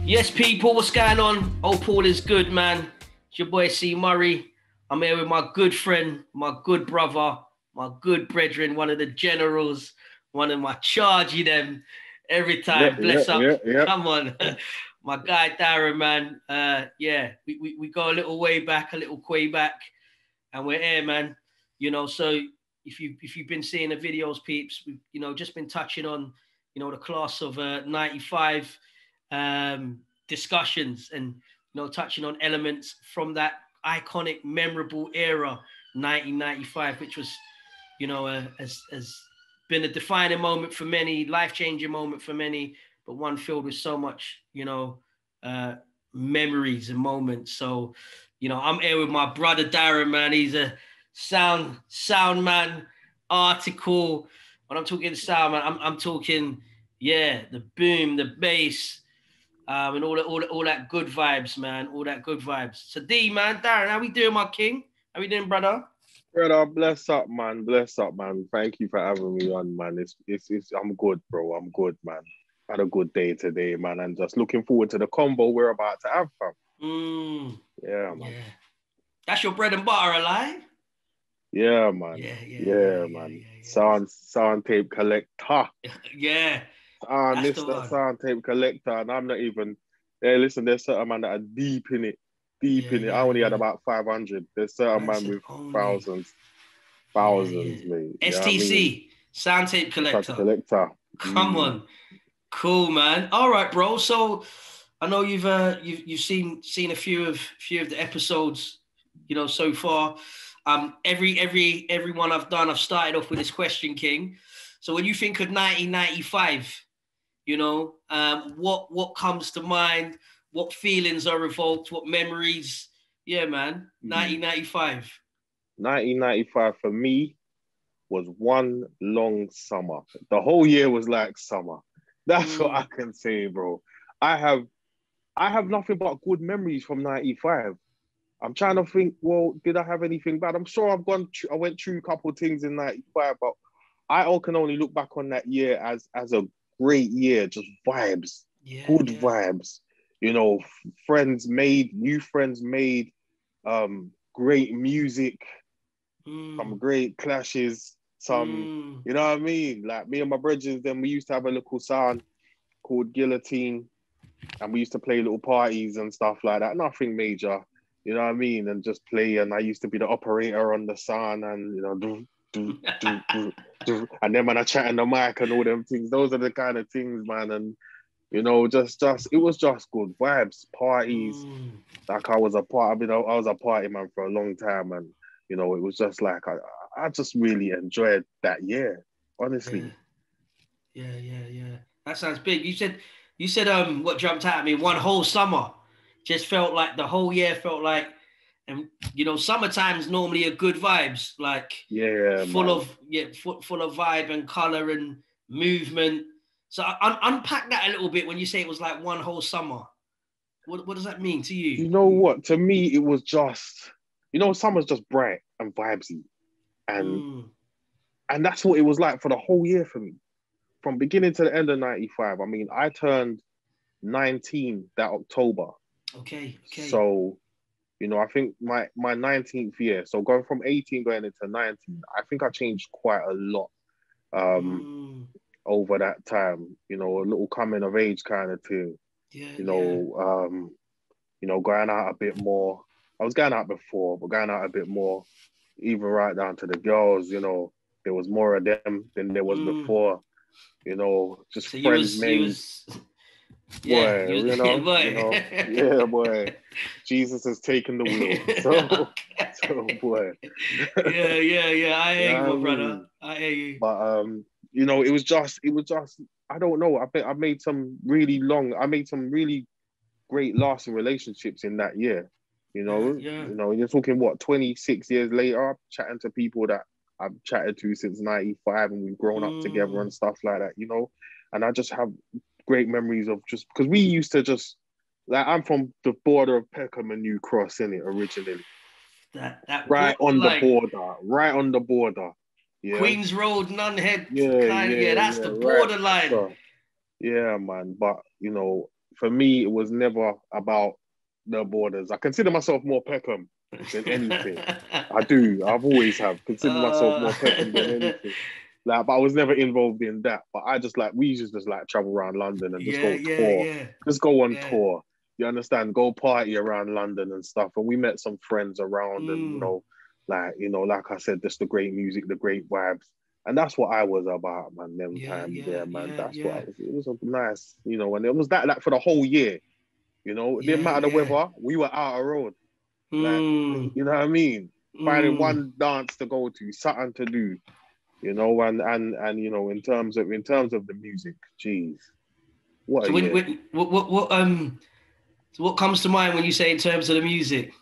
Yes, people, what's going on? Hope all is good, man. It's your boy C. Murray. I'm here with my good friend, my good brother, my good brethren, one of the generals, one of my chargy them every time. Bless up. Come on. My guy Darren, man. We go a little way back, a little way back, and we're here, man. You know, so if you've been seeing the videos, peeps, we've, just been touching on, the class of 95 discussions and, touching on elements from that iconic, memorable era, 1995, which was, has been a defining moment for many, life-changing moment for many, but one filled with so much, memories and moments. So, I'm here with my brother Darren, man. He's a sound man, article. When I'm talking sound, man, I'm talking, the boom, the bass, and all that good vibes, man. All that good vibes. So D, man, Darren, how we doing, my king? How we doing, brother? Brother, bless up, man. Bless up, man. Thank you for having me on, man. It's I'm good, bro. I'm good, man. Had a good day today, man, and just looking forward to the combo we're about to have, fam. Yeah, man. Yeah. That's your bread and butter, alive? Yeah, man. Yeah, man. Sound tape collector. Yeah. Mr. Sound tape collector, and I'm not even. Hey, listen, there's certain man that are deep in it. I only had about 500. There's certain man with thousands, mate. STC, sound tape collector. Come on, cool, man. All right, bro. So I know you've seen a few of the episodes, so far. Every one I've done, I've started off with this question, King. So when you think of 1995, what comes to mind? What feelings are evoked? What memories? Yeah, man. 1995. 1995 for me was one long summer. The whole year was like summer. That's what I can say, bro. I have nothing but good memories from 95. I'm trying to think, well, did I have anything bad? I'm sure I went through a couple of things in 95, but I can only look back on that year as a great year, just vibes, good vibes. New friends made, great music, some great clashes, some, you know what I mean? Like me and my brothers, then we used to have a little sound called Guillotine, and we used to play little parties and stuff like that. Nothing major, you know what I mean? And just play, and I used to be the operator on the sound, and, and then when I chat on the mic and all them things, those are the kind of things, man. And it was just good vibes, parties. Like I was a party man for a long time, and it was just like I just really enjoyed that year, honestly. Yeah. That sounds big. You said what jumped out at me, one whole summer. Just felt like the whole year felt like, and summertime's normally a good vibes, like full of vibe and color and movement. So unpack that a little bit when you say it was like one whole summer. What does that mean to you? You know what? To me, it was just, summer's just bright and vibesy, and that's what it was like for the whole year for me, from beginning to the end of 95. I mean, I turned 19 that October. Okay. So, I think my 19th year, so going from 18 going into 19, I think I changed quite a lot over that time, a little coming of age kind of thing. Going out a bit more. I was going out before, but going out a bit more, even right down to the girls, there was more of them than there was before, just so friends made. Boy. Jesus has taken the wheel. So boy. Yeah. I hear you, my brother. I hear you. But it was just, I don't know. I made some really great lasting relationships in that year. You're talking 26 years later, chatting to people that I've chatted to since 95, and we've grown up together and stuff like that, and I just have great memories of just because we used to just like, I'm from the border of Peckham and New Cross, innit, originally. That right on the border. Yeah. Queens Road, Nunhead, that's the borderline. Right. So, yeah, man. But for me, it was never about the borders. I consider myself more Peckham than anything. I do. I've always have considered myself more Peckham than anything. Like, but I was never involved in that. But I just like, we used to just like travel around London and just go tour. Just go on tour. You understand? Go party around London and stuff. And we met some friends around and, like I said, just the great music, the great vibes. And that's what I was about, man, them times there, man. That's what I was. It was nice, and it was that like for the whole year. It didn't matter the weather, we were out of road. Like, you know what I mean? Finding one dance to go to, something to do, and in terms of the music, geez. What so what comes to mind when you say in terms of the music?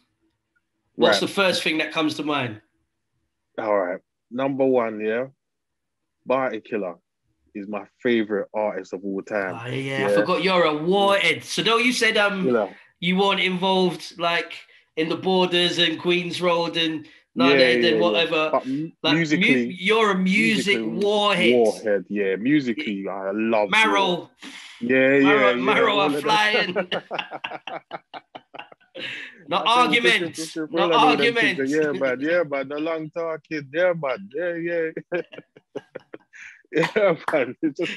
What's the first thing that comes to mind? All right. Number one, Bounty Killer is my favorite artist of all time. Oh, I forgot you're a warhead. So though you said you weren't involved like in the Borders and Queens Road and whatever. But like, musically, you're a music warhead. Warhead, Musically, I love Marrow. Marrow are flying. No arguments. No arguments. Yeah, man. The long talking. Yeah, man. Yeah. Yeah, man. It's just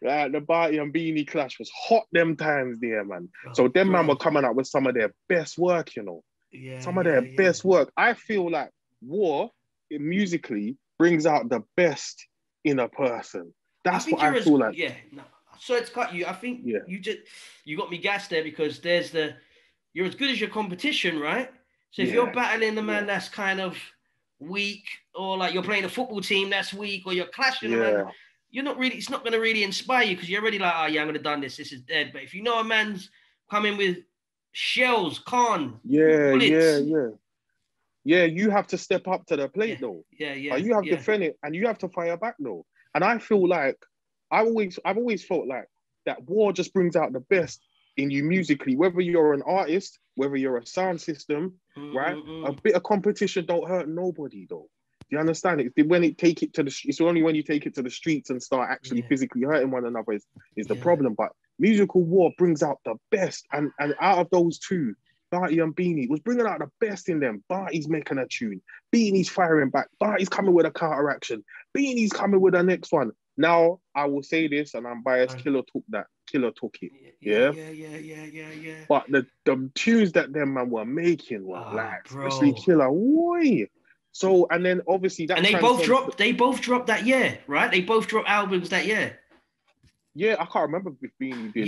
the Bounty and BEENIE clash was hot them times there, man. So them man were coming out with some of their best work, some of their best work. I feel like War, musically, brings out the best in a person. That's what I feel like. So it's cut you. I think you got me gassed there because you're as good as your competition, right? So if you're battling the man that's kind of weak, or like you're playing a football team that's weak, or you're clashing a man, it's not going to really inspire you because you're already like, I'm going to done this. This is dead. But if you know a man's coming with shells, bullets. You have to step up to the plate though. You have to defend it and you have to fire back though. And I feel like I've always felt like that War just brings out the best in you musically, whether you're an artist, whether you're a sound system, right? A bit of competition don't hurt nobody though. Do you understand? It's when it's only when you take it to the streets and start actually physically hurting one another is the problem. But musical War brings out the best, and out of those two, Bounty and BEENIE was bringing out the best in them. Bounty's making a tune, BEENIE's firing back, Bounty's coming with a counteraction, BEENIE's coming with the next one. Now I will say this, and I'm biased. Killer took it. Yeah. But the tunes that them man were making were especially Killer. Boy. So and then obviously that. And they both dropped that year, right? They both dropped albums that year. Yeah, I can't remember if BEENIE did.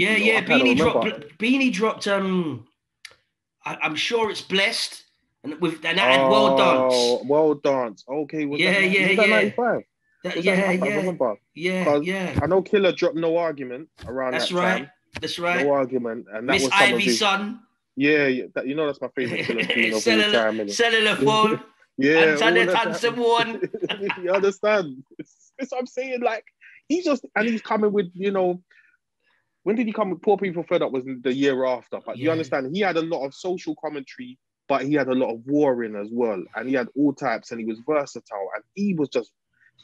BEENIE dropped. I'm sure it's Blessed, and that had World Dance. World Dance. Okay. Was that 95? I know Killer dropped No Argument around that time. That's right. No Argument, and that Miss was some Ivy's son. That's my favorite Killer tune of all time. Cellular phone. Someone. You understand? That's what I'm saying. Like he's coming with when did he come with Poor People Fed Up was the year after, but you understand he had a lot of social commentary, but he had a lot of warring as well, and he had all types, and he was versatile, and he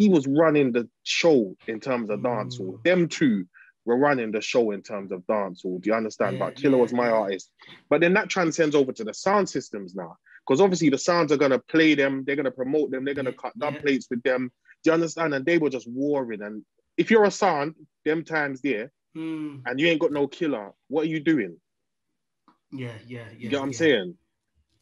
was running the show in terms of dancehall. Them two were running the show in terms of dancehall. Do you understand? But Killer was my artist. But then that transcends over to the sound systems now. Because obviously the sounds are going to play them, they're going to promote them, they're going to cut dub plates with them. Do you understand? And they were just warring. And if you're a sound, them times there, and you ain't got no Killer, what are you doing? You know what I'm saying?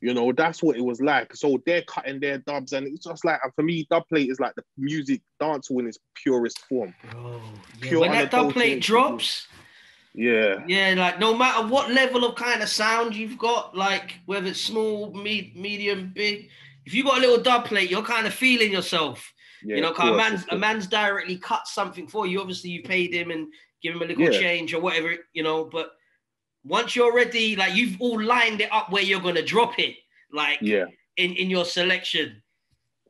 That's what it was like. So they're cutting their dubs, and it's just like, and for me, dub plate is like the music dancehall in its purest form. When that dub plate drops, like no matter what level of kind of sound you've got, like whether it's small, medium, big, if you got a little dub plate, you're kind of feeling yourself. Cause a man's directly cut something for you. Obviously, you paid him and give him a little change or whatever, but once you're ready, like you've all lined it up where you're gonna drop it, like in your selection.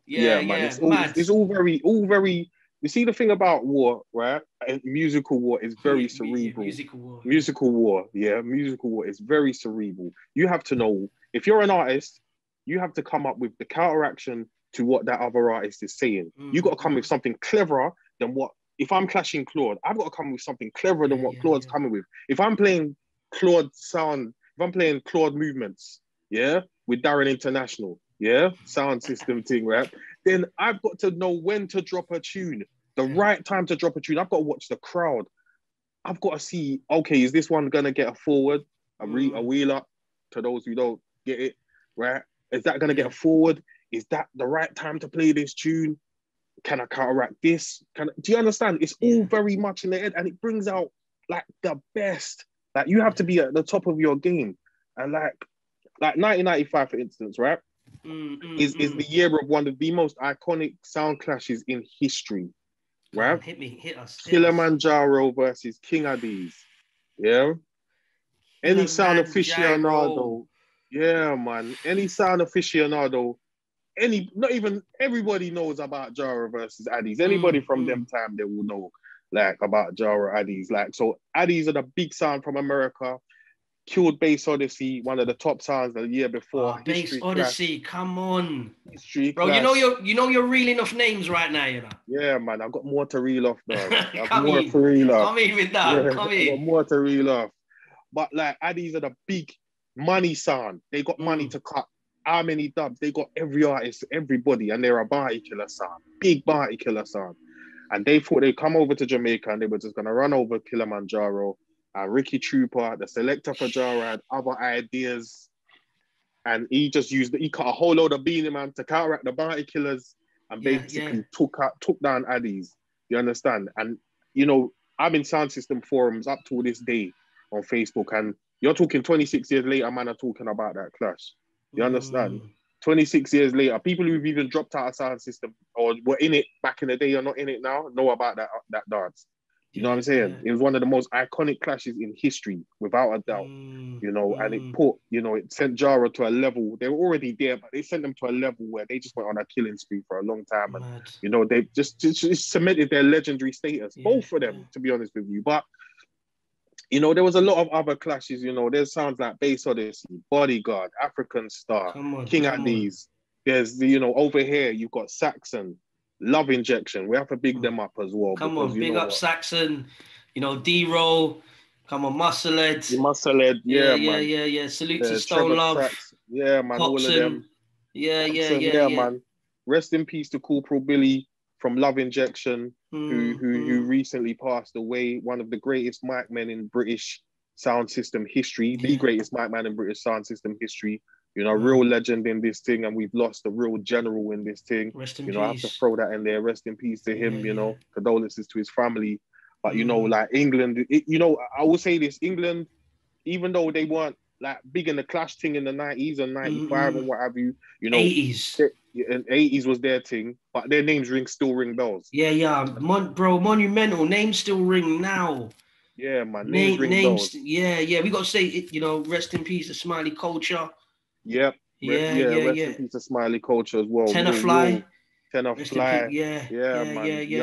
Man. It's all very. You see the thing about War, right? And musical War is very cerebral. Musical War is very cerebral. You have to know if you're an artist, you have to come up with the counteraction to what that other artist is saying. You got to come with something cleverer than what. If I'm clashing Claude, I've got to come with something cleverer than what Claude's coming with. If I'm playing Claude sound, if I'm playing Claude movements, yeah, with Darren International, yeah, sound system thing, right? Then I've got to know when to drop a tune, the right time to drop a tune. I've got to watch the crowd. I've got to see, okay, is this one gonna get a forward, a wheel up? To those who don't get it, right? Is that gonna get a forward? Is that the right time to play this tune? Can I counteract this? Do you understand? It's all very much in the head, and it brings out like the best. Like you have to be at the top of your game, and like 1995, for instance, right? Is the year of one of the most iconic sound clashes in history, right? Hit us. Kilimanjaro versus King Addies, yeah. Any sound aficionado, yeah, man. Any sound aficionado. Not even everybody knows about Jara versus Addies. Anybody from them time, they will know like about Jara Addies. Like, so Addies are the big sound from America. Killed Bass Odyssey, one of the top sounds the year before. Bass Odyssey, come on. History bro, clash. you know you're reeling off names right now, you know. Yeah, man, I've got more to reel off, dog. Come in with that. Yeah, Come I've in. got more to reel off. But like Addies are the big money sound. They got money to cut. How many dubs? They got every artist, everybody, and they're a party killer sound. Big party killer sound. And they thought they'd come over to Jamaica and they were just gonna run over Kilimanjaro. And Ricky Trooper, the selector for Jara, had other ideas. And he cut a whole load of Beenie Man to counteract the party killers and basically took down Addies. You understand? And you know, I'm in sound system forums up to this day on Facebook, and you're talking 26 years later, man, are talking about that clash. You understand? 26 years later, people who've even dropped out of sound system or were in it back in the day or not in it now know about that dance. You know what I'm saying? It was one of the most iconic clashes in history, without a doubt. You know, and it sent Jara to a level. They were already there, but they sent them to a level where they just went on a killing spree for a long time. And, you know, they just cemented their legendary status, both of them, to be honest with you. But you know, there was a lot of other clashes, you know. There's sounds like Bass Odyssey, Bodyguard, African Star, King Addies. There's, you know, over here, you've got Saxon, Love Injection. We have to big them up as well. Big up Saxon, you know, D-Roll. Come on, Musclehead. Musclehead, man. Yeah. Salute to Stone Love. Sachs. Yeah, man, Hobson. All of them. Yeah, man. Rest in peace to Corporal Billy from Love Injection, who recently passed away. One of the greatest mic men in British sound system history, the greatest mic man in British sound system history. You know, real legend in this thing, and we've lost a real general in this thing. Rest in peace. I have to throw that in there. Rest in peace to him. You know, condolences to his family. But you know, like England, you know, I will say this: England, even though they weren't like big in the clash thing in the 90s and 95 and what have you, you know, 80s. And 80s was their thing, but their names still ring bells. Bro, monumental names still ring now. Yeah, man, names ring bells. We got to say it, you know, rest in peace to Smiley Culture. Yep. Rest in peace to Smiley Culture as well. Tenor Fly. You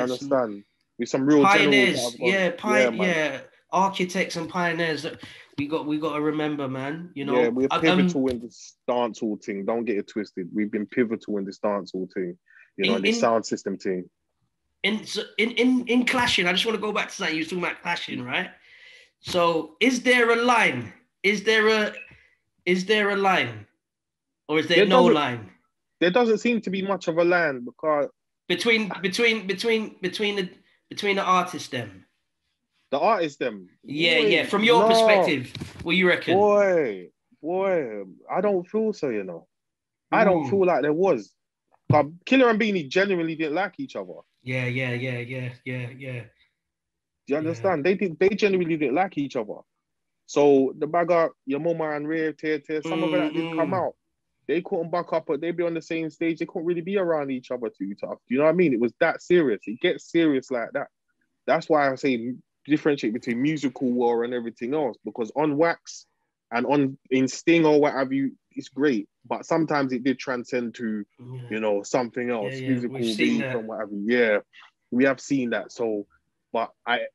understand? With some real pioneers, architects and pioneers that we got to remember, man. You know, we're pivotal in this dancehall thing. Don't get it twisted. We've been pivotal in this dancehall thing. You know, in the sound system thing. In clashing, I just want to go back to something you were talking about clashing, right? So, is there a line? Is there a line, or is there no line? There doesn't seem to be much of a line because between the artists them. The artists them. Yeah. From your perspective, what you reckon? Boy, I don't feel so, you know. I don't feel like there was. But Killer and Beanie genuinely didn't like each other. Yeah. Do you understand? They genuinely didn't like each other. So the bagger, your mama and Rare Tear, some of that didn't come out. They couldn't back up, but they'd be on the same stage. They couldn't really be around each other too tough. Do you know what I mean? It was that serious. It gets serious like that. That's why I say differentiate between musical war and everything else. Because on wax and in Sting or what have you, it's great. But sometimes it did transcend to, you know, something else. Musical beat and what have you. Yeah, we have seen that. So, but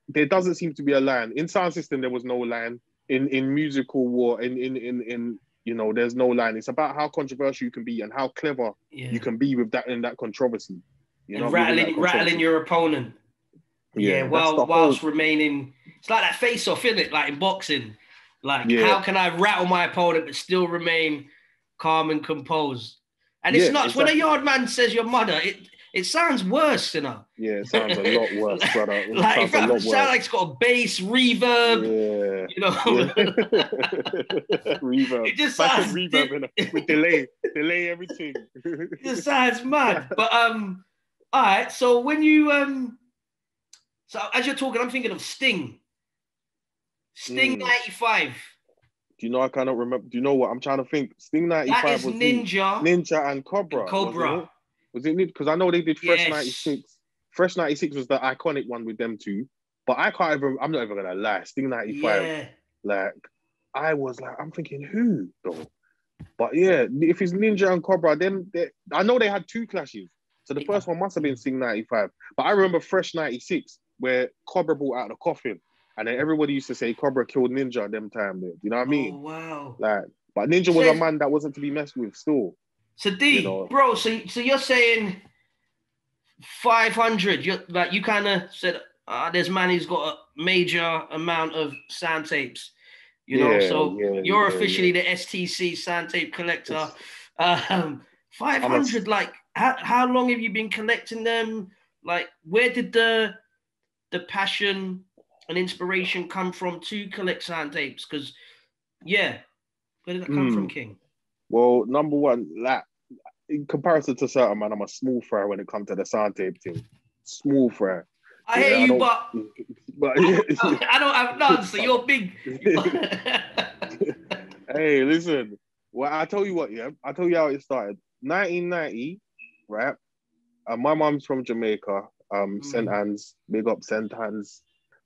there doesn't seem to be a line. In sound system, there was no line. In musical war, in you know, there's no line. It's about how controversial you can be and how clever you can be with that in that controversy. You know, rattling your opponent. Whilst remaining, it's like that face-off, isn't it? Like in boxing, Like, Yeah. how can I rattle my opponent but still remain calm and composed? And it's Yeah, nuts. When a exactly. yard man says your mother, it sounds worse, you know. Yeah, it sounds a lot worse, brother. It Like, sounds a lot it sounds worse. like it's got a bass, reverb, Yeah. you know. Yeah. Reverb. It just Fashion sounds reverb with delay. Delay everything. it just sounds mad. But all right. So when you so as you're talking, I'm thinking of Sting. Sting 95. Do you know I cannot remember? Do you know what I'm trying to think? Sting That 95 is was who? Ninja Ninja and and Cobra, wasn't Cobra. it? Was it? Because I know they did Fresh Yes. 96. Fresh 96 was the iconic one with them two. But I can't even, I'm not even gonna lie. Sting 95, Yeah. like, I was like, I'm thinking, who though? But yeah, if it's Ninja and Cobra, then I know they had two clashes. So the first one must have been Sting 95. But I remember Fresh 96, where Cobra brought out the coffin. And then everybody used to say Cobra killed Ninja them time there. You know what I mean? Oh wow. Like, but Ninja was a man that wasn't to be messed with still. So D, you know? bro, so you're saying 500, you kind of said there's man who's got a major amount of sound tapes, you know, so you're officially the STC sound tape collector. 500, like how long have you been collecting them? Like, where did the passion and inspiration come from to collect sound tapes? Because where did that come from, King? Well, number one, like, in comparison to certain man, I'm a small fry when it comes to the sound tape thing. Small fry. I hear you, but yeah. I don't have none, so you're big. Hey, listen. Well, I'll tell you what, yeah. I'll tell you how it started. 1990, right? My mom's from Jamaica, St. Anne's, big up St. Anne's.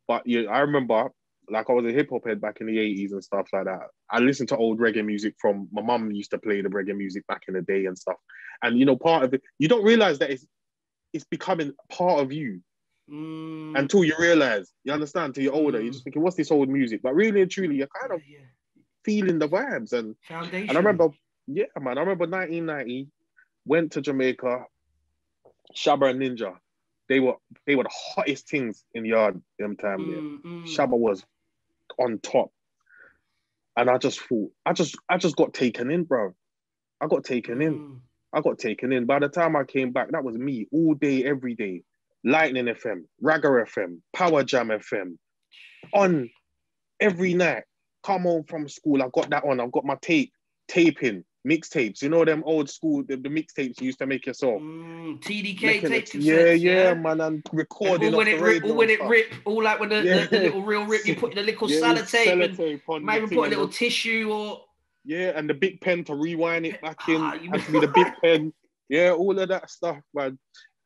But yeah, I remember, like, I was a hip hop head back in the 80s and stuff like that. I listened to old reggae music from my mum used to play the reggae music back in the day and stuff. And you know, part of it, you don't realize that it's becoming part of you until you realize, you understand, till you're older. You're just thinking, what's this old music? But really and truly, you're kind of feeling the vibes. And I remember, I remember 1990, went to Jamaica, Shabba and Ninja. They were the hottest things in the yard them time. Shabba was on top. And I just thought, I just got taken in, bro. I got taken in. By the time I came back, that was me all day, every day. Lightning FM, Ragga FM, Power Jam FM, on every night. Come home from school, I got that on. I've got my taping, mixtapes. You know them old school, the mixtapes you used to make yourself. TDK tape cassettes. Yeah, man, and recording off the radio. When it rip, all like with the little real rip, you put the little sellotape and maybe put a little tissue or... Yeah, and the big pen to rewind it back in. Had to be the big pen. Yeah, all of that stuff, man.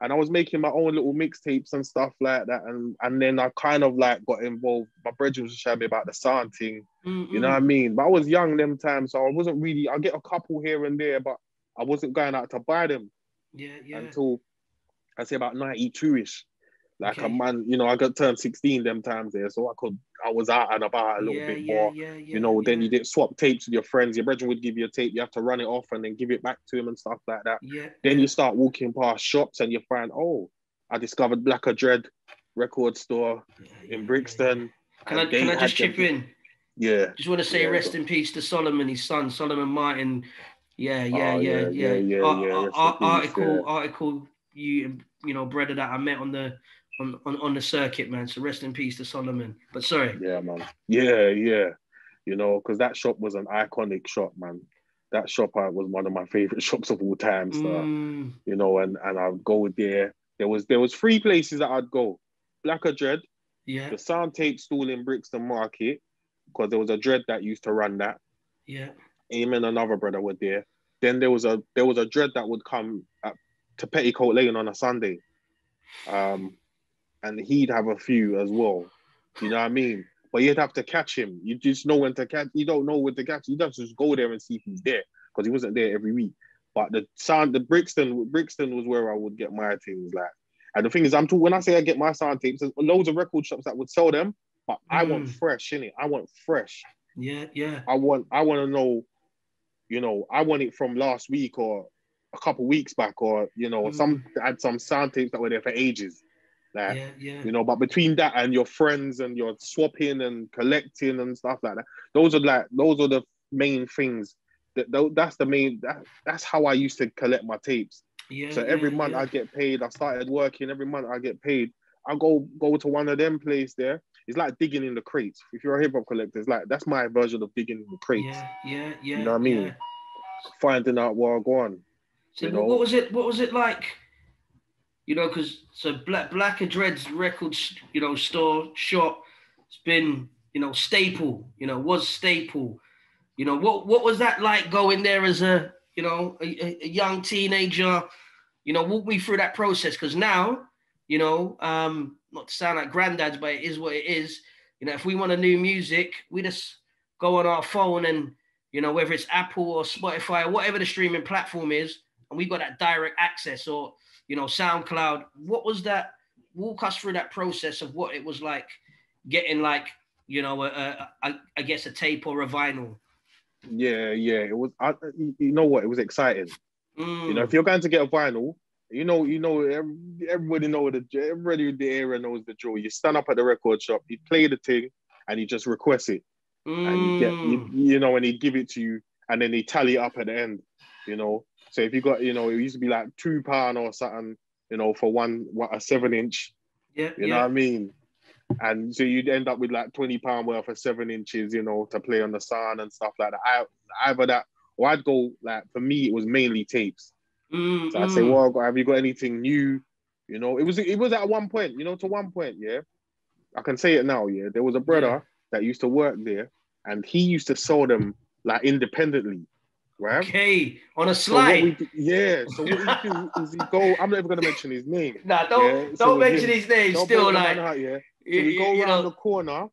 And I was making my own little mixtapes and stuff like that. And then I kind of like got involved. My brother was showing me about the sound thing. You know what I mean? But I was young them times, so I wasn't really, I get a couple here and there, but I wasn't going out to buy them. Yeah. Until, I say about 92-ish. Like a man, you know, I got turned 16 them times there, so I was out and about a little bit more. You know, then you did swap tapes with your friends. Your brother would give you a tape, you have to run it off and then give it back to him and stuff like that. Then you start walking past shops and you find, I discovered Blacker Dread record store in Brixton. Can I just chip in? Yeah. Just want to say rest in peace to Solomon, his son, Solomon Martin. Article you know, brother that I met on the circuit, man. So rest in peace to Solomon. But sorry. Yeah, man. Yeah. You know, because that shop was an iconic shop, man. That shop was one of my favorite shops of all time. So, you know, and I'd go there. There was 3 places that I'd go. Blacker Dread, the sound tape stall in Brixton Market, because there was a Dread that used to run that. Yeah. Him and another brother were there. Then there was a Dread that would come to Petticoat Lane on a Sunday. And he'd have a few as well. You know what I mean? But you'd have to catch him. You just know when to catch. You don't know when to catch. You have to just go there and see if he's there, because he wasn't there every week. But the Brixton was where I would get my things, like. And the thing is, when I say I get my sound tapes, there's loads of record shops that would sell them, but I want fresh, innit? I want fresh. Yeah. I want to know, you know, I want it from last week or a couple weeks back, or, you know, some sound tapes that were there for ages. Like, Yeah, yeah. you know, but between that and your friends and your swapping and collecting and stuff like that, those are the main things. That's the main, that's how I used to collect my tapes. Yeah, So yeah, every month yeah. I get paid. I started working every month. I get paid. I go to one of them place there. It's like digging in the crates. If you're a hip hop collector, it's like that's my version of digging in the crates. Yeah, yeah, You know yeah, what I yeah. mean? Finding out where I go on. So You what know? was it? What was it like? You know, because so Black and Dread's records, you know, store shop, it's been, you know, staple. You know, was staple. You know, what was that like going there as a, you know, a young teenager? You know, walk me through that process, because now, you know, not to sound like granddads, but it is what it is. You know, if we want a new music, we just go on our phone and, you know, whether it's Apple or Spotify or whatever the streaming platform is, and we got that direct access, or, you know, SoundCloud. What was that? Walk us through that process of what it was like getting, like, you know, I guess a tape or a vinyl. Yeah, yeah. It was. You know what? It was exciting. You know, if Mm, you're going to get a vinyl, everybody everybody in the area knows the drill. You stand up at the record shop, you play the thing, and you just request it, and mm. you know, and he give it to you, and then they tally it up at the end. You know, so if you got, you know, it used to be like £2 or something, you know, for a 7-inch. Yeah, You know what yeah. I mean? And so you'd end up with like £20 worth of 7 inches, you know, to play on the sound and stuff like that. Either that, or I'd go, like, for me, it was mainly tapes. Mm, So I'd say, mm. well, have you got anything new? You know, it was at one point, you know, to one point, yeah. I can say it now, yeah. There was a Yeah. brother that used to work there, and he used to sell them like independently, right? Okay. On a So what slide. we, yeah. So what he do is he go. I'm never gonna mention his name, Nah, yeah. So don't with mention him, his name. don't bring Still, the man like, out, yeah. So we go you around know. the corner.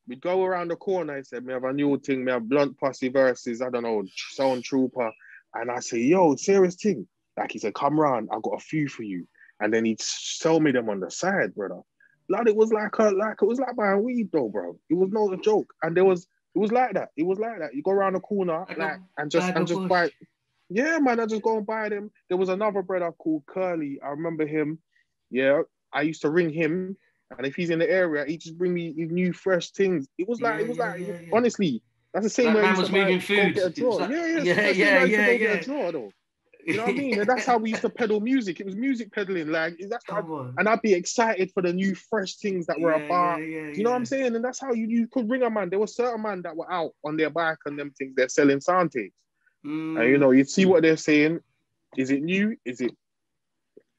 We go around the corner. He said, "Me have a new thing. Me have blunt posse verses. I don't know, sound trooper." And I say, "Yo, serious thing." Like he said, "Come round. I got a few for you." And then he'd sell me them on the side, brother. Blood, it was it was like buying weed though, bro. It was not a joke. And it was like that. It was like that. You go around the corner, Like a like, and bag of just bush. buy. Yeah, man, I just go and buy them. There was another brother called Curly. I remember him. Yeah, I used to ring him, and if he's in the area, he just bring me new fresh things. Yeah, yeah, yeah, yeah. Honestly, that's the same Like way I man used to was moving go food. get a It was draw. like, Yeah, yeah, it's yeah, the same yeah, way I used to yeah, go get a yeah. draw though. You know what I mean? And that's how we used to peddle music. It was music peddling. Like that's what Come on. and I'd be excited for the new fresh things that were Yeah, yeah, about. yeah, Do you know what I'm yeah. saying? And that's how you could ring a man. There were certain man that were out on their bike and them things. They're selling sound tapes. And you Mm, know, you'd see what they're saying. Is it new? Is it?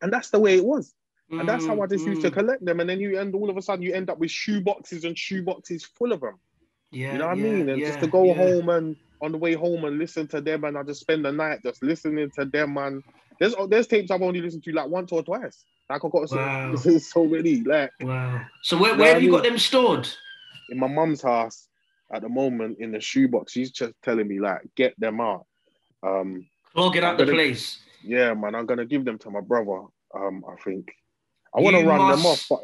And that's the way it was. And that's how I just used to mm. collect them. And then all of a sudden you end up with shoe boxes and shoe boxes full of them. You Yeah, know what I yeah, mean? And just to yeah, go yeah. home and on the way home and listen to them, and I just spend the night just listening to them. And there's tapes I've only listened to like once or twice. Like I got Wow, so many. Like, wow. So you know where what I have you got mean? them stored? In my mum's house at the moment in the shoebox, she's just telling me like get them out. Um, Clogging I'm up the gonna place. Yeah, man, I'm gonna give them to my brother. I think I want to You run them off, must but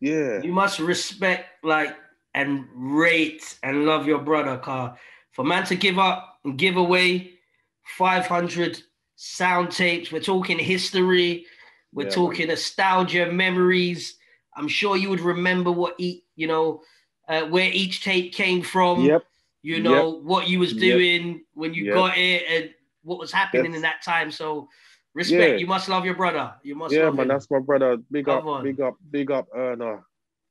yeah, you must respect, like, and rate and love your brother, car. For man to give up and give away 500 sound tapes, we're talking history, we're yeah, man. talking nostalgia, memories. I'm sure you would remember where each tape came from, Yep, you yep, know, what you was yep, doing when you yep. got it and what was happening in That's that time. So respect, yeah, you must love your brother. You must yeah, love man. him. That's my brother. Big up, Come on. big up, big up, Erna.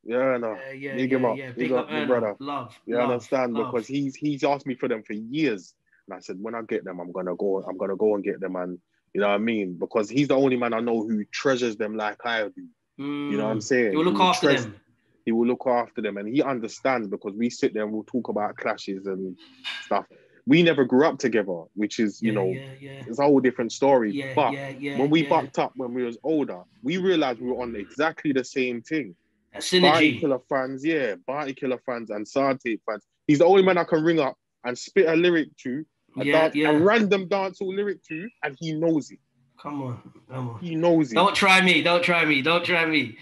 Yeah, no, Yeah, yeah, big yeah, him up, yeah. big Big up up the Erno. brother. Love, You love, understand? love. Because he's asked me for them for years, and I said when I get them, I'm gonna go and get them, and you know what I mean? Because he's the only man I know who treasures them like I do. You know what I'm You'll saying? look after them. He will look after them, and he understands because we sit there and we'll talk about clashes and stuff. We never grew up together, which is, you Yeah, know, yeah, yeah. it's a whole different story. Yeah, But yeah, yeah, when we yeah. bucked up when we was older, we realized we were on exactly the same thing. A Bounty synergy. Killer fans, yeah, Bounty Killer fans and Sante fans. He's the only man I can ring up and spit a lyric to, Yeah, a yeah. random dancehall lyric to, and he knows it. Come on, come on. He knows it. Don't try me. Don't try me. Don't try me.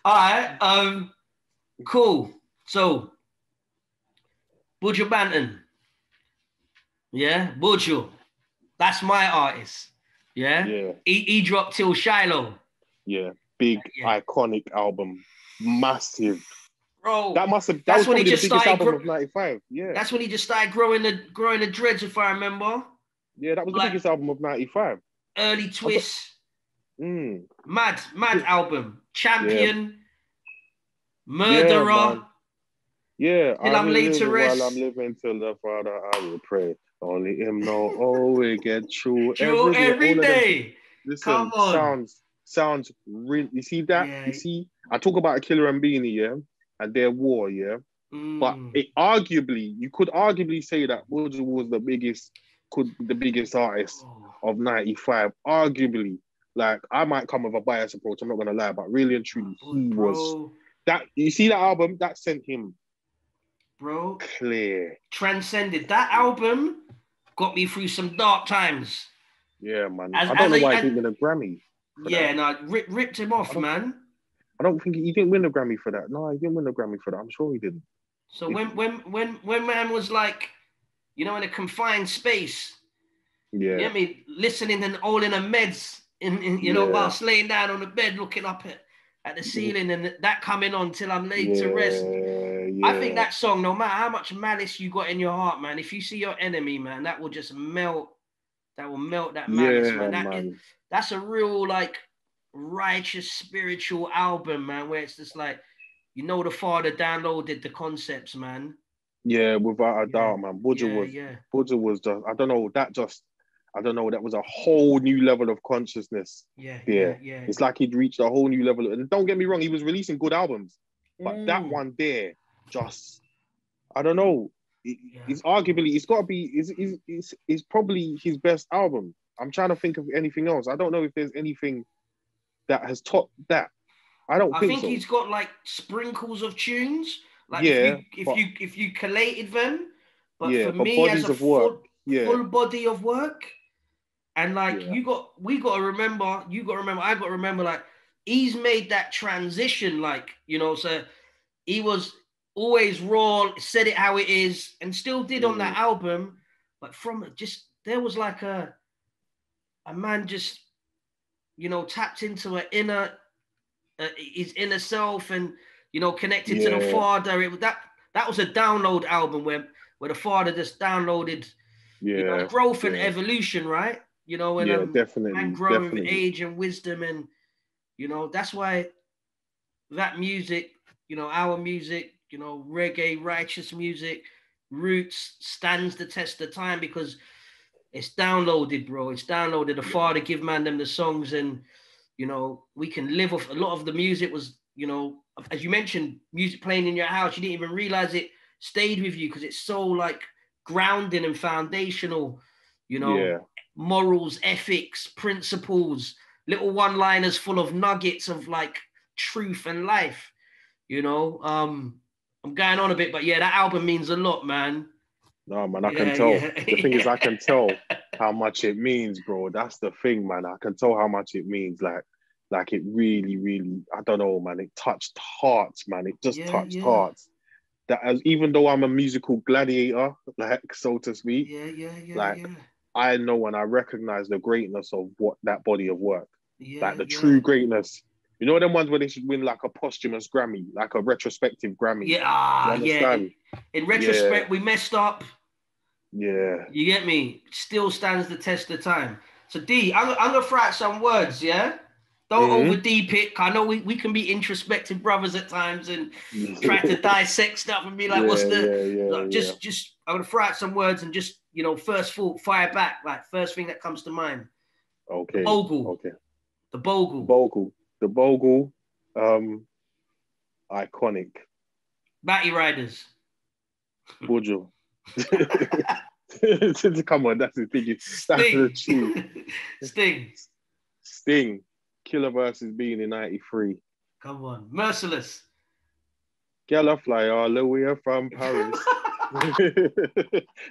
All right. Cool. So, Buju Banton. Yeah, Buju. That's my artist. Yeah. Yeah, He dropped Til Shiloh. yeah, big, iconic album. Massive. Bro, That was when probably he just the biggest started album of 95. Yeah. That's when he just started growing the dreads, if I remember. Yeah, that was the biggest album of 95. Early twists. Mm. Mad album. Champion. Yeah. Murderer. Yeah, Till I'm laid to rest. While I'm living till the Father, I will pray. Only him know, oh, we get through every day. Listen, Come on. sounds really, you see that? Yeah. You see, I talk about a Killer and Beanie, yeah, and their war, yeah. But you could arguably say that Buju was the biggest artist of 95. Arguably, like, I might come with a biased approach, I'm not gonna lie, but really and truly, he was that. You see that album that sent him, bro, clear, transcended. That album got me through some dark times. Yeah, man. I don't know why he didn't win a Grammy. Yeah, no, ripped him off, man. I don't think he didn't win a Grammy for that. No, he didn't win a Grammy for that. I'm sure he didn't. So when man was like, you know, in a confined space, yeah, you know what I mean, listening and all in a meds, you know, whilst laying down on the bed, looking up at the ceiling, and that coming on till I'm laid to rest. Yeah. I think that song, no matter how much malice you got in your heart, man, if you see your enemy, man, that will just melt. That will melt that malice, man. That's a real, like, righteous spiritual album, man, where it's just like, you know, the Father downloaded the concepts, man. Yeah, without a doubt, man. Buju was just, I don't know, that was a whole new level of consciousness. Yeah. It's like he'd reached a whole new level. And don't get me wrong, he was releasing good albums. But that one there, just, I don't know. It's arguably, it's got to be, it's probably his best album. I'm trying to think of anything else. I don't know if there's anything that has topped that. I think so. He's got like sprinkles of tunes. Like if you collated them, but for me, as a full body of work, and like I got to remember, like, he's made that transition, like, you know, so he was always raw, said it how it is, and still did on that album. But from just, there was like a man just, you know, tapped into his inner self, and, you know, connected to the Father. That was a download album where the Father just downloaded, you know, growth and evolution, right? You know, and definitely, man growing with age and wisdom, and, you know, that's why that music, you know, our music, you know, reggae, righteous music, roots, stands the test of time because it's downloaded, bro. It's downloaded. The Father give man them the songs, and, you know, we can live off. A lot of the music was, you know, as you mentioned, music playing in your house. You didn't even realize it stayed with you because it's so, like, grounding and foundational, you know, morals, ethics, principles, little one-liners full of nuggets of, like, truth and life, you know. I'm going on a bit, but that album means a lot, man. No, man, I can tell. The thing is, I can tell how much it means, bro. That's the thing, man. I can tell how much it means. Like it really, really, I don't know, man. It touched hearts, man. It just touched hearts. That, even though I'm a musical gladiator, like, so to speak, I know and I recognize the greatness of what that body of work, like the true greatness. You know them ones where they should win like a posthumous Grammy, like a retrospective Grammy. In retrospect, we messed up. Yeah. You get me? Still stands the test of time. So D, I'm gonna throw out some words, yeah? Don't over deep it. I know we can be introspective brothers at times and try to dissect stuff and be like, what's the just I'm gonna throw out some words and just, you know, first thought, fire back, like first thing that comes to mind. Okay. The Bogle. Okay. The Bogle. The Bogle. Iconic. Batty Riders. Buju. Come on, that's the thing. That's the truth. Sting. Killer versus BEENIE 93. Come on. Merciless. Gala fly all the way from Paris.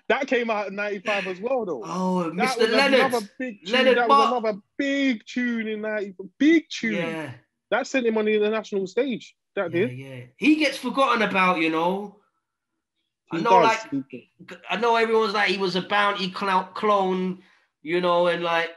That came out in 95 as well, though. Oh, that Mr. Leonard. Was another big tune in 95. Big tune. Yeah. That sent him on the international stage. That did. Yeah. He gets forgotten about, you know. I know everyone's like, he was a Bounty clone, you know, and like,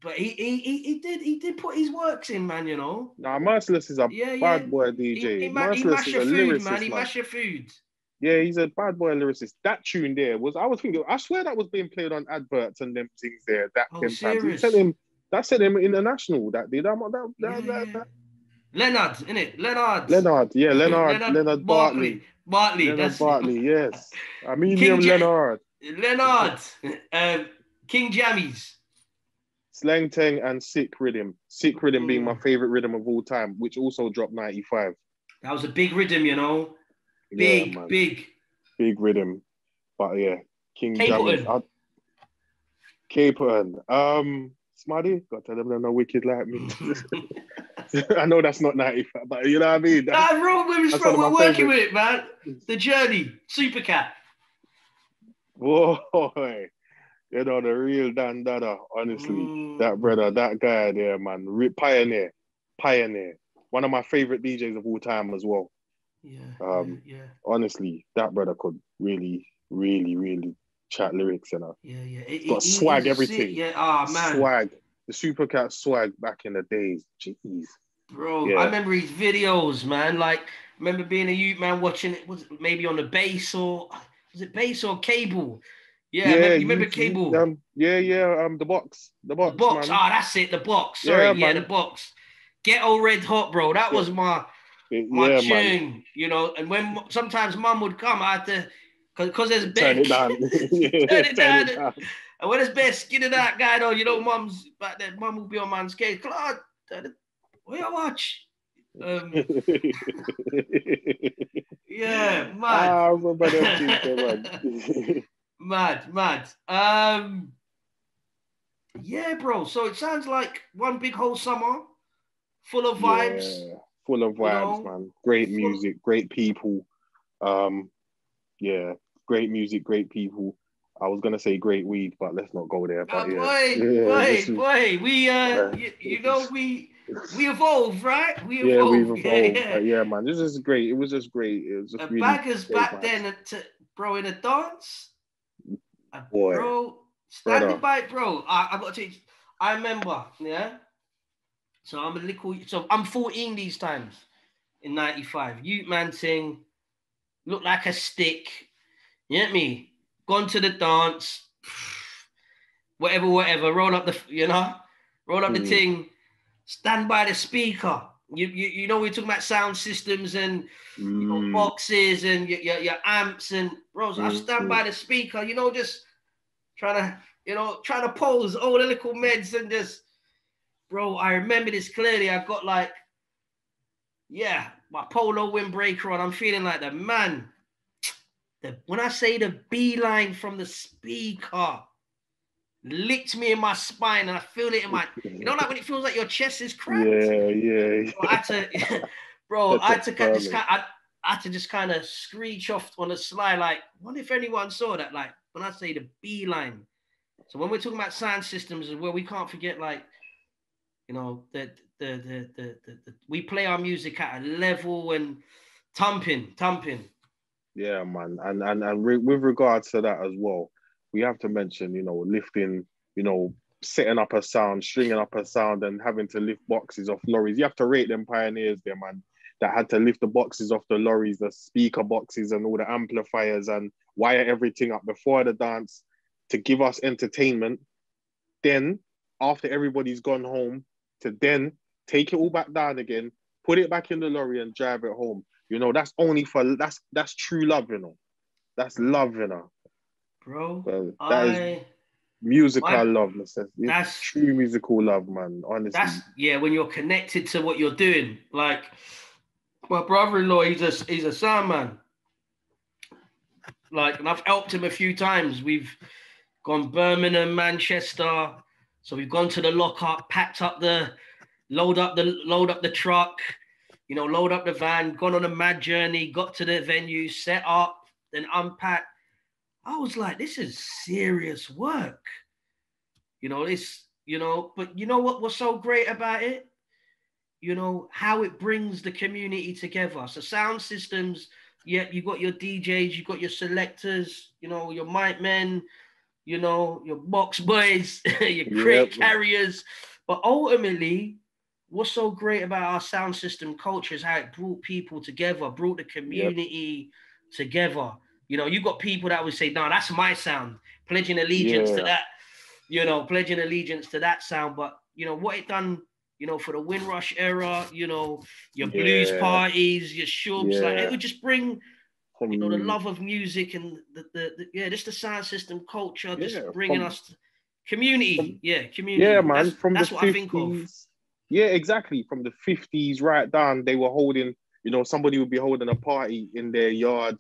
But he did put his works in, man, you know. Nah, Merciless is a bad boy DJ. He Merciless mashed is your a food, man. lyricist, He man. mashed your food. Yeah, he's a bad boy lyricist. That tune there was, I was thinking, I swear that was being played on adverts and them things there. Oh, Them times. serious? That sent him international. That did. Yeah. Leonard, innit? Leonard. Leonard, yeah, Leonard Bartley. Bartley, Leonard that's Bartley, yes. King Armenian Leonard. Leonard. King Jammies. Slang Tang and Sick Rhythm. Sick Rhythm being my Mm. favorite rhythm of all time, which also dropped 95. That was a big rhythm, you know. Yeah, man. Big. Big rhythm. But yeah, King Capleton. Jammies. Capleton. Smarty, got to tell them they're not wicked like me. I know that's not 95, but you know what I mean? Nah, bro, we're working with it, man. The Journey, Supercat. Boy, you know, the real Dan Dada, honestly. That brother, that guy there, man. Pioneer. One of my favorite DJs of all time as well. Yeah. Honestly, that brother could really, really, really chat lyrics, you know. Yeah. He's got swag, everything. Man. Swag. The Supercat swag back in the days. Jeez. Bro, yeah. I remember his videos, man. Like, I remember being a youth man watching it. Was it maybe on the bass or was it bass or cable? Yeah, you remember cable? The box. The box, man. Ah, that's it. The box. Sorry, the box. Ghetto Red Hot, bro. That was my tune, man. You know. And when sometimes mum would come, I had to, because there's turn it down. turn it down. And when there's bare skin of that guy, though, you know, mum's back then. Mum would be on man's case. Claude, what you watch? Yeah, mad. I remember them mad. Yeah, bro. So it sounds like one big whole summer, full of vibes. Yeah, full of vibes, man. Great music, great people. Great music, great people. I was gonna say great weed, but let's not go there. But boy, we we evolve, right? We evolve. We've evolved. Yeah, man, this is great. It was just great. It was just really baggers great back vibes. then, bro, in a dance. Boy, bro, standing by, bro. I got to. I remember, yeah. So I'm 14 these times in 95. Youth man thing, look like a stick. You get me? Gone to the dance, whatever. Roll up the thing. Stand by the speaker. You know we're talking about sound systems and you know, boxes and your amps and bros. I stand by the speaker. You know, just trying to pose all the little meds and just, bro. I remember this clearly. I got like, my polo windbreaker on. I'm feeling like the man. When I say the beeline from the speaker licked me in my spine and I feel it in my, you know, like when it feels like your chest is cracked. Yeah. I had to just kind of screech off on the sly. Like, what if anyone saw that? Like when I say the beeline. So when we're talking about sound systems, as well, we can't forget, like, you know, that we play our music at a level and thumping. Yeah, man, and with regards to that as well, we have to mention, you know, lifting, you know, setting up a sound, stringing up a sound, and having to lift boxes off lorries. You have to rate them pioneers there, man, that had to lift the boxes off the lorries, the speaker boxes, and all the amplifiers, and wire everything up before the dance to give us entertainment. Then, after everybody's gone home, to then take it all back down again, put it back in the lorry, and drive it home. You know, that's only for, that's true love, you know. That's love, you know. Bro, so that is musical love. That's true musical love, man, honestly. When you're connected to what you're doing. Like, my brother-in-law, he's a sound man. Like, and I've helped him a few times. We've gone Birmingham, Manchester. So we've gone to the lockup, packed up load up the truck, you know, load up the van, gone on a mad journey, got to the venue, set up, then unpack. I was like, this is serious work. You know, but you know what was so great about it? You know, how it brings the community together. So sound systems, you got your DJs, you got your selectors, you know, your mic men, you know, your box boys, your crate Yep. carriers. But ultimately, what's so great about our sound system culture is how it brought people together, brought the Yep. community together. You know, you got people that would say, no, that's my sound, pledging allegiance to Yeah. that, you know, pledging allegiance to that sound. But, you know, what it done, you know, for the Windrush era, you know, your blues Yeah. parties, your shubs, like it Yeah. would just bring, you know, the From love of music and yeah, just the sound system culture, just yeah, bringing us community. Yeah, yeah, community. man, from the That's what I think of. 50s. Yeah, exactly. From the 50s right down, they were holding, somebody would be holding a party in their yard,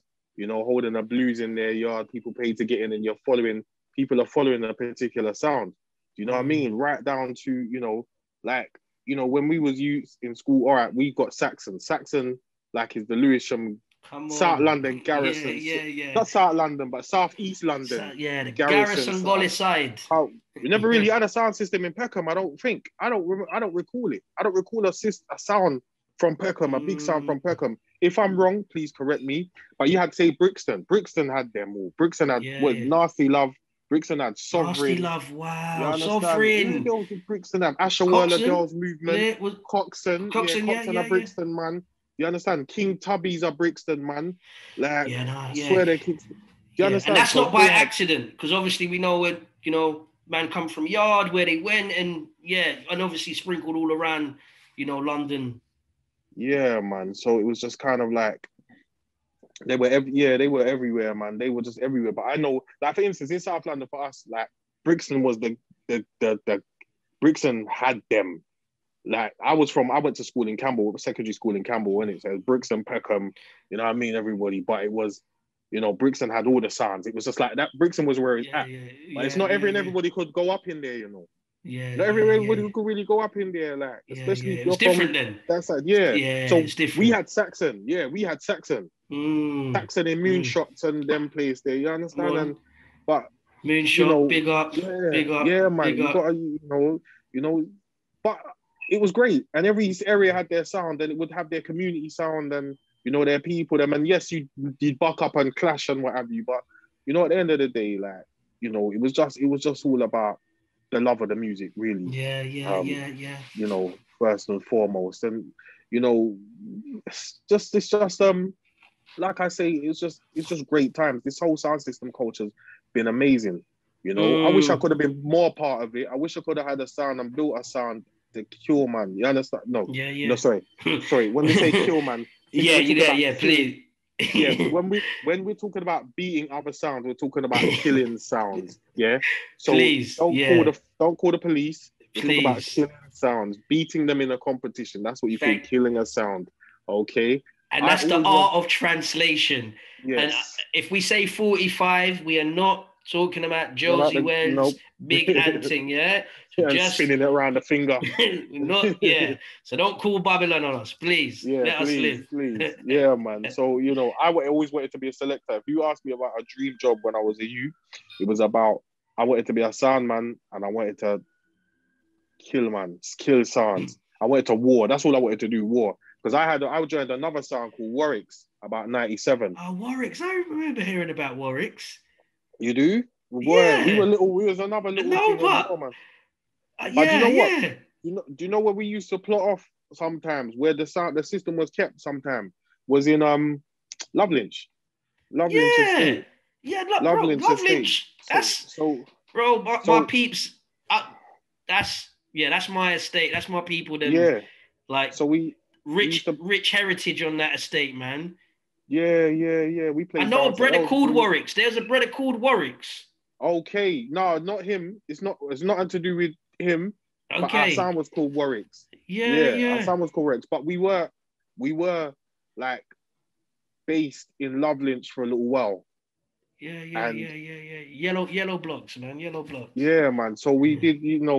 holding a blues in their yard. People pay to get in and people are following a particular sound. Do you know what I mean? Right down to, like, when we was youth in school, all right, we got Saxon. Saxon, like, is the Lewisham, Come South on. London Yeah, Garrison. yeah, yeah. Not South London, but South East So, London yeah, the Garrison Garrison Gully sound. side. How we never really had a sound system in Peckham. I don't think. I don't recall it. I don't recall a sound from Peckham, a big sound from Peckham. If I'm wrong, please correct me. But you had to say Brixton. Brixton had them all. Brixton had Yeah, what, yeah. Nasty Love. Brixton had Nasty Sovereign. Love. You Wow. understand? Who Sovereign. else did Brixton have? Asherwalla Coxon. Girls Movement. Yeah, was Coxon. Yeah, Coxon. Yeah, Coxon yeah, are yeah. Brixton, man. You understand? King Tubby's are Brixton, man. Like, Yeah, nah, I yeah. swear they kicked. Do you Yeah, and understand? that's So not by they had, accident, because obviously we know where, you know, man come from yard where they went, and yeah, and obviously sprinkled all around, you know, London. yeah, man. So it was just kind of like, they were everywhere, man. They were just everywhere. But I know, like, for instance, in South London for us, like, Brixton was the Brixton had them. Like, I went to school in Campbell, secondary school in Campbell, and it says Brixton, Peckham, you know what I mean, everybody. But it was, Brixton had all the sounds. It was just like that. Brixton was where it's Yeah, at. yeah, But it's yeah, not yeah, yeah, everybody could go up in there, yeah, Not yeah, everybody yeah, could really go up in there, like, yeah, especially yeah. if It was you're from different then. that side. Yeah. Yeah, So it's we different. had Saxon. Yeah, we had Saxon. Mm, Saxon in mm. Moonshots and them place there. You Come understand? on, And but you Moonshot, know, big up, yeah, big up, yeah, man. big You up. gotta, you know. But it was great, and every area had their sound, and it would have their community sound, and their people. Them, and yes, you'd buck up and clash and what have you. But at the end of the day, like, it was just all about the love of the music, really. Yeah, yeah, Um, yeah, yeah. First and foremost, and you know, it's just like I say, it's just great times. This whole sound system culture's been amazing. I wish I Mm. could have been more part of it. I wish I could have had a sound and built a sound to kill man. You understand? No, Yeah, no, yeah. sorry. When we say kill man, Yeah, we're talking yeah, about yeah. killing. Please. Yeah, when we're talking about beating other sounds, we're talking about killing sounds. Yeah. So Please, don't yeah, call the police. We're talking about please. killing sounds, beating them in a competition. That's what you call Thank, killing a sound. Okay. and I that's the always want. art of translation. And Yes. if we say 45, we are not talking about What about Josie the Wells nope? big hunting, yeah? So And just spinning it around the finger. not, yeah. So don't call Babylon on us, please. Yeah, Let us please, live. please. Yeah, man. So, always wanted to be a selector. If you asked me about a dream job when I was a youth, it was about I wanted to be a sound man and I wanted to kill sounds. I wanted to war. That's all I wanted to do, war. Because I joined another sound called Warwick's about 97. Oh, Warwick's. I remember hearing about Warwick's. You do? Boy, Yeah. we was another little No, thing as but well, man. But do you yeah, know what? yeah. Do you know where we used to plot off sometimes? Where the system was kept sometimes was in Love Lynch, Love Lynch Yeah. Estate, Yeah, look, Love bro, Lynch Love Estate. Lynch. So That's so bro, my so peeps. That's yeah, that's my estate. That's my people. Them yeah. like So we used rich, to rich heritage on that estate, man. yeah. We I played know a bounce at brother called Ellsbury. Warwick's. There's a brother called Warwick's. Okay, no, not him. It's nothing to do with him. But our Okay. sound was called Warwick's. Yeah, Yeah, our yeah. sound was called Warwick's. But we were like based in Love Lynch for a little while. Yeah, yeah, And yeah, yeah, yeah. Yellow blocks, man. Yellow blocks. yeah, man. So we Yeah, did, you know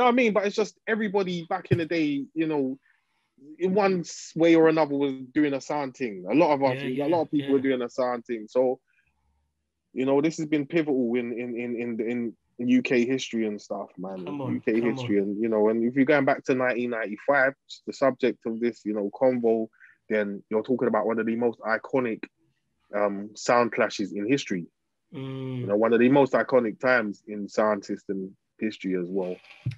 what I mean? But it's just everybody back in the day, in one way or another was doing a sound thing. yeah, A yeah, lot of people were yeah. doing a sound thing. So, this has been pivotal in UK history and stuff, man. Come on, UK come on. history. And, and if you're going back to 1995, the subject of this, convo, then you're talking about one of the most iconic sound clashes in history. You know, one of the most iconic times in sound system history as well.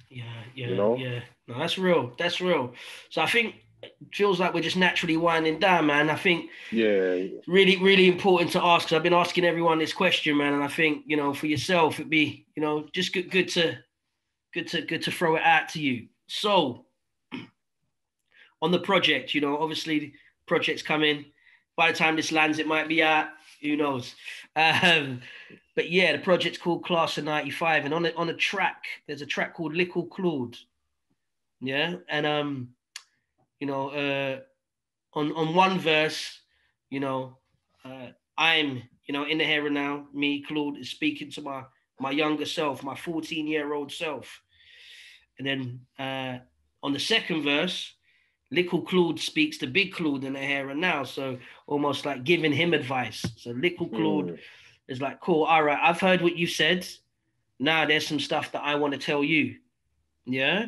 Yeah. You know? Yeah. No, that's real. That's real. So I think it feels like we're just naturally winding down, man. I think it's really, really important to ask, because I've been asking everyone this question, man. And I think, you know, for yourself, it'd be, you know, just good to throw it out to you. So on the project, you know, obviously the project's coming. By the time this lands, it might be out. Who knows? But yeah, the project's called Class of '95, and on a track, there's a track called Little Claude. Yeah, and you know, on one verse, you know, I'm, you know, in the here and now. Me, Claude, is speaking to my younger self, my 14-year-old self, and then on the second verse, Little Claude speaks to Big Claude in the here and now, so almost like giving him advice. So Little Claude is like, cool, all right, I've heard what you said. Now there's some stuff that I want to tell you. Yeah.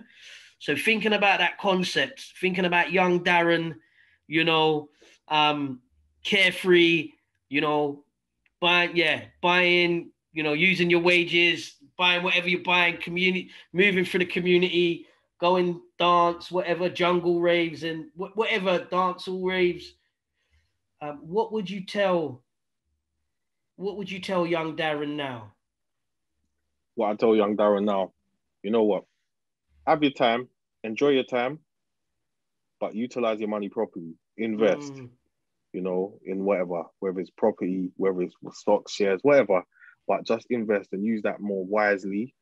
So thinking about that concept, thinking about young Darren, you know, carefree, you know, buying, you know, using your wages, buying whatever you're buying, community, moving through the community, going dance, whatever, jungle raves and whatever, dance all raves. What would you tell young Darren now? What I tell young Darren now, you know what? Have your time, enjoy your time, but utilize your money properly. Invest, you know, in whatever, whether it's property, whether it's stocks, shares, whatever, but just invest and use that more wisely.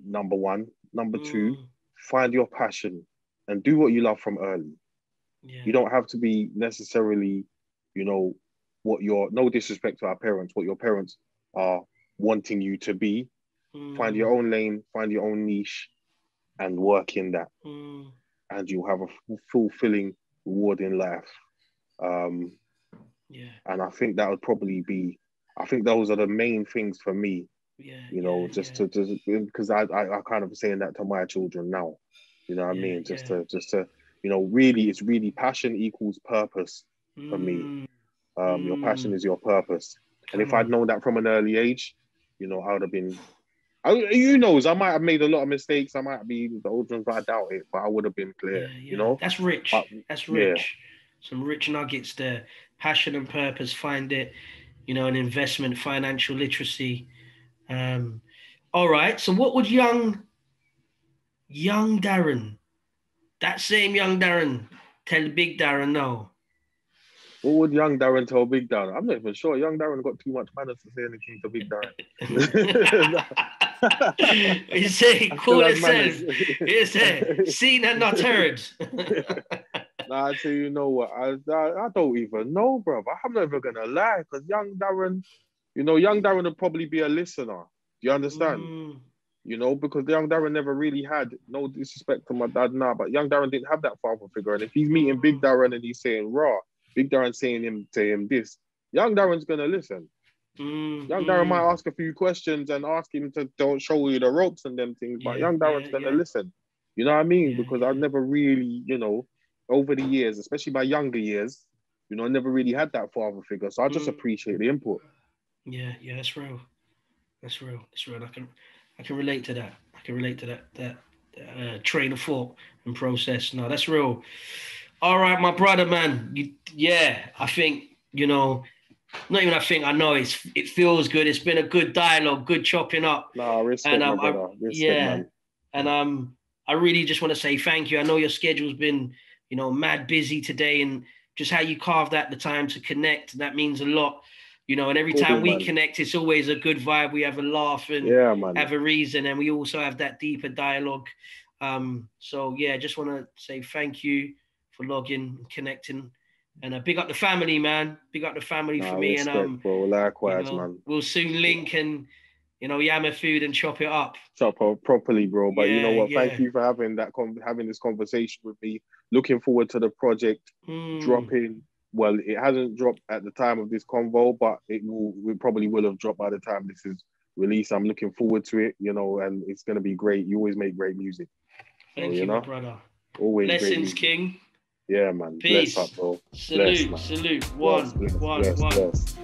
Number one. Number two, find your passion and do what you love from early. Yeah. You don't have to be necessarily, you know, no disrespect to our parents, what your parents are wanting you to be. Find your own lane, find your own niche, and work in that. And you'll have a fulfilling, rewarding life. And I think that would probably be, I think those are the main things for me. You know, to because I kind of saying that to my children now. You know what I mean? Just to, you know, really, it's really passion equals purpose for me. Your passion is your purpose. And if I'd known that from an early age, you know, I would have been, who knows, I might have made a lot of mistakes. I might be the old ones, but I doubt it. But I would have been clear, you know? That's rich. That's rich. Some rich nuggets there. Passion and purpose, find it, you know, an investment, financial literacy. All right. So what would young Darren, that same young Darren, tell big Darren now? What would young Darren tell big Darren? I'm not even sure. Young Darren got too much manners to say anything to big Darren. He say, cool it says. He say, seen and not heard. Nah, I tell you know what, I don't even know, bro. I'm not even gonna lie, because young Darren, you know, young Darren would probably be a listener. Do you understand? You know, because the young Darren never really had, no disrespect to my dad now, but young Darren didn't have that father figure. And if he's meeting big Darren and he's saying raw, big Darren saying to him this, young Darren's gonna listen. Young Darren might ask a few questions and ask him to don't show you the ropes and them things, but young Darren's gonna listen. You know what I mean? Because I've never really, you know, over the years, especially my younger years, you know, I never really had that father figure. So I just appreciate the input. Yeah, that's real. That's real. I can relate to that. I can relate to that train of thought and process. No, that's real. All right, my brother, man. I think, you know, not even I think, I know it feels good. It's been a good dialogue, good chopping up. No, respect, my brother. Respect, man. And I really just want to say thank you. I know your schedule's been, you know, mad busy today, and just how you carved out the time to connect, that means a lot. You know, and every time we connect, it's always a good vibe. We have a laugh and have a reason, and we also have that deeper dialogue. So yeah, just want to say thank you for logging, connecting, and big up the family, man. Big up the family for me. Respect, and bro. Likewise, you know, man. We'll soon link and, you know, yammer food and chop it up. Chop up properly, bro. But you know what? Thank you for having this conversation with me. Looking forward to the project dropping. Well, it hasn't dropped at the time of this convo, but we probably will have dropped by the time this is released. I'm looking forward to it, you know, and it's going to be great. You always make great music. Thank you, my brother. Always Blessings, King. Yeah, man. Peace. Bless up, bro. Salute, bless, man. salute. One. Bless.